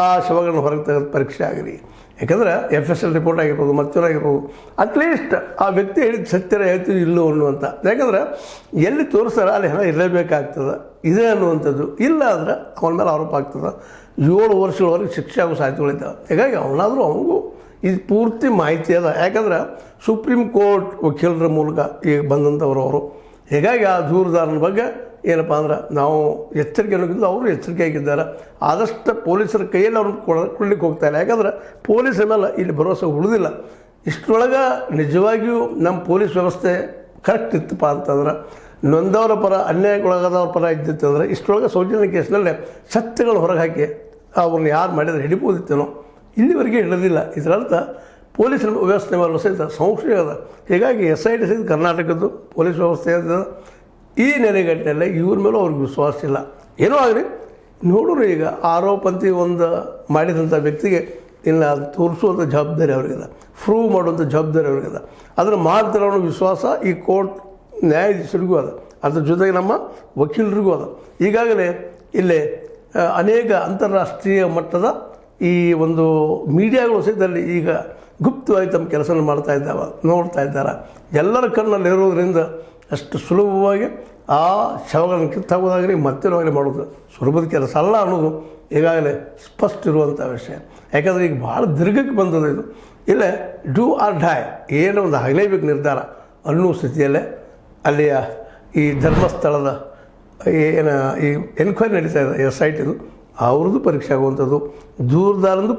ಆ ಶವಗಳನ್ನು ಹೊರಗೆ ತೆಗೆದು ಪರೀಕ್ಷೆ ಆಗಲಿ. ಯಾಕಂದ್ರೆ FSL ರಿಪೋರ್ಟ್ ಆಗಿರ್ಬೋದು, ಮತ್ತೊಂದಾಗಿರ್ಬೋದು, ಅಟ್ಲೀಸ್ಟ್ ಆ ವ್ಯಕ್ತಿ ಹೇಳಿದ ಸತ್ಯರ ಹೇಳ್ತೀವಿ ಇಲ್ಲೋ ಅನ್ನುವಂಥ. ಯಾಕಂದ್ರೆ ಎಲ್ಲಿ ತೋರಿಸ್ತಾರೆ ಅಲ್ಲಿ ಹಣ ಇರಲೇಬೇಕಾಗ್ತದೆ ಇದೆ ಅನ್ನುವಂಥದ್ದು. ಇಲ್ಲ ಅಂದರೆ ಅವನ ಮೇಲೆ ಆರೋಪ ಆಗ್ತದೆ. 7 ವರ್ಷಗಳವರೆಗೆ ಶಿಕ್ಷೆ ಆಗೋ ಸಾಧ್ಯತೆಗಳಿದ್ದಾವೆ. ಹೀಗಾಗಿ ಅವನಾದರೂ ಅವನಿಗೂ ಇದು ಪೂರ್ತಿ ಮಾಹಿತಿ ಅದ. ಯಾಕಂದ್ರೆ ಸುಪ್ರೀಂ ಕೋರ್ಟ್ ವಕೀಲರ ಮೂಲಕ ಈಗ ಬಂದಂಥವ್ರು ಅವರು. ಹೀಗಾಗಿ ಆ ದೂರುದಾರನ ಬಗ್ಗೆ ಏನಪ್ಪ ಅಂದ್ರೆ ನಾವು ಎಚ್ಚರಿಕೆ ಅನ್ನೋಕ್ಕಿಂತ ಅವರು ಎಚ್ಚರಿಕೆ ಆಗಿದ್ದಾರೆ. ಆದಷ್ಟು ಪೊಲೀಸರ ಕೈಯಲ್ಲಿ ಅವ್ರನ್ನ ಕೊಡ್ಲಿಕ್ಕೆ ಹೋಗ್ತಾಯಿಲ್ಲ. ಯಾಕಂದ್ರೆ ಪೊಲೀಸರ ಮೇಲೆ ಇಲ್ಲಿ ಭರವಸೆ ಉಳಿದಿಲ್ಲ. ಇಷ್ಟರೊಳಗೆ ನಿಜವಾಗಿಯೂ ನಮ್ಮ ಪೊಲೀಸ್ ವ್ಯವಸ್ಥೆ ಕರೆಕ್ಟ್ ಇತ್ತಪ್ಪ ಅಂತಂದ್ರೆ, ನೊಂದವರ ಪರ ಅನ್ಯಾಯಕ್ಕೊಳಗಾದವ್ರ ಪರ ಇದ್ದಿತ್ತಂದ್ರೆ ಇಷ್ಟರೊಳಗೆ ಸೌಜನ್ಯ ಕೇಸ್ನಲ್ಲೇ ಸತ್ಯಗಳು ಹೊರಗೆ ಹಾಕಿ ಅವ್ರನ್ನ ಯಾರು ಮಾಡಿದ್ರೆ ಹಿಡಿಬೋದಿತ್ತೇನೋ. ಇಲ್ಲಿವರೆಗೆ ಹಿಡಿದಿಲ್ಲ. ಇದರರ್ಥ ಪೊಲೀಸ್ ವ್ಯವಸ್ಥೆ ಮೇಲೆ ಸಹಿತ ಸಂಶಯ ಅದ. ಹೀಗಾಗಿ SIT ಸಹಿತ ಕರ್ನಾಟಕದ್ದು ಪೊಲೀಸ್ ವ್ಯವಸ್ಥೆ ಅದ. ಈ ನೆಲೆಗಟ್ಟಿನಲ್ಲಿ ಇವ್ರ ಮೇಲೂ ಅವ್ರಿಗೆ ವಿಶ್ವಾಸ ಇಲ್ಲ. ಏನೋ ಆಗಲಿ ನೋಡೋರು. ಈಗ ಆರೋಪಂತಿ ಒಂದು ಮಾಡಿದಂಥ ವ್ಯಕ್ತಿಗೆ ಇನ್ನು ಅದು ತೋರಿಸುವಂಥ ಜವಾಬ್ದಾರಿ ಅವ್ರಿಗಿಲ್ಲ, ಪ್ರೂವ್ ಮಾಡುವಂಥ ಜವಾಬ್ದಾರಿ ಅವ್ರಿಗಿಲ್ಲ. ಅದನ್ನು ಮಾಡ್ತಾರೆ ಅನ್ನೋ ವಿಶ್ವಾಸ ಈ ಕೋರ್ಟ್ ನ್ಯಾಯಾಧೀಶರಿಗೂ ಅದ, ಅದ್ರ ಜೊತೆಗೆ ನಮ್ಮ ವಕೀಲರಿಗೂ ಅದ. ಈಗಾಗಲೇ ಇಲ್ಲೇ ಅನೇಕ ಅಂತಾರಾಷ್ಟ್ರೀಯ ಮಟ್ಟದ ಈ ಒಂದು ಮೀಡಿಯಾಗಳು ಸಹಿತಲ್ಲಿ ಈಗ ಗುಪ್ತವಾಗಿ ತಮ್ಮ ಕೆಲಸ ನೋಡ್ತಾ ಇದ್ದಾರೆ. ಎಲ್ಲರ ಕಣ್ಣಲ್ಲಿರೋದ್ರಿಂದ ಅಷ್ಟು ಸುಲಭವಾಗಿ ಆ ಶವಗಳನ್ನು ಕಿತ್ತಾಗೋದಾಗಲಿ ಮತ್ತೇನಾಗಲಿ ಮಾಡೋದು ಸುಲಭದ ಕೆಲಸ ಅಲ್ಲ ಅನ್ನೋದು ಈಗಾಗಲೇ ಸ್ಪಷ್ಟ ಇರುವಂಥ ವಿಷಯ. ಯಾಕಂದರೆ ಈಗ ಭಾಳ ದೀರ್ಘಕ್ಕೆ ಬಂದದ್ದು ಇದು. ಇಲ್ಲೇ ಡೂ ಆರ್ ಡೈ, ಏನೋ ಒಂದು ಆಗಲೇಬೇಕು ನಿರ್ಧಾರ ಅನ್ನೋ ಸ್ಥಿತಿಯಲ್ಲೇ ಅಲ್ಲಿಯ ಈ ಧರ್ಮಸ್ಥಳದ ಏನು ಈ ಎನ್ಕ್ವೈರಿ ನಡೀತಾ ಇದೆ SIT ಅವ್ರದ್ದು ಪರೀಕ್ಷೆ ಆಗುವಂಥದ್ದು, ದೂರದಾರಂದು